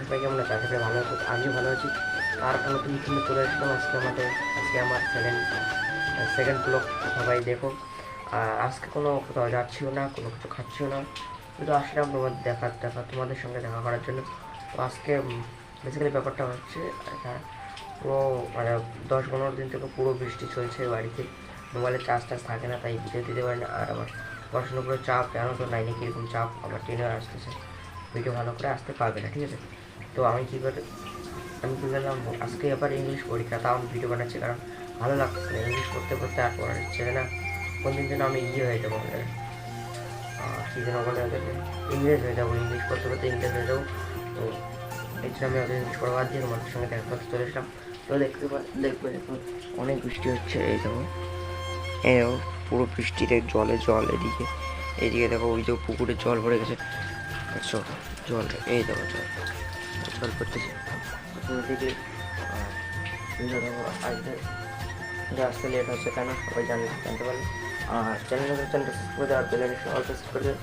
সবাই কেমন আছে? আশা করি ভালো আছো। আমিও ভালো আছি। আর নতুন নতুন চলে আসলাম আজকে আমার সেকেন্ড ব্লগ সবাই দেখো। আর আজকে কোনো কোথাও যাচ্ছিও না, কোনো কিছু খাচ্ছিও না, শুধু আসলাম তোমাদের সঙ্গে দেখা করার জন্য। তো আজকে বেসিক্যালি ব্যাপারটা হচ্ছে এটা পুরো মানে 10-15 দিন থেকে পুরো বৃষ্টি চলছে বাড়িতে। মোবাইলে চার্জ থাকে না, তাই ভিডিও দিতে পারি না। আর আমার পড়াশোনার উপরে চাপ, জানো তো নাইনে কীরকম চাপ, আমার টেনে আসতেছে, ভিডিও ভালো করে আসতে পারবে না, ঠিক আছে? তো আমি কী করলাম, আজকে এবার ইংলিশ পরীক্ষা, তাও আমি ভিডিও বানাচ্ছি, কারণ ভালো লাগছে না ইংলিশ পড়তে পড়তে। আর পড়ার ইচ্ছে না, কোন দিন যেন আমি হয়ে যাবো, কী যেন বলে ওদেরকে, ইংরেজ হয়ে যাবো, ইংলিশ পড়তে পড়তে ইংরেজ হয়ে যাবো। তো এই জন্য আমি ওদের ইংলিশ পড়া বাদ দিয়ে তোমাদের সঙ্গে দেখা করতে চলে এসলাম। তো দেখবে এখন অনেক বৃষ্টি হচ্ছে, এই দেখো পুরো বৃষ্টিতে জল এইদিকে দেখো, ওই যে পুকুরে জল ভরে গেছে, দেখছো জল, এই দেখো জল পড়তেছে দিকে। আসতে লেট হচ্ছে কেন সবাই জানতে পারলে। আর চ্যানেলটা সাবস্ক্রাইব করে দেওয়ার বেল আইকনটা অল প্রেস করে দেবে।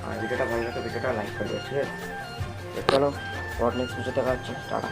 আর ভিডিওটা ভালো লাগে ভিডিওটা লাইক করে দেবে, ঠিক আছে? চলো, নেক্সট ভিডিও দেখা হচ্ছে, টাটা।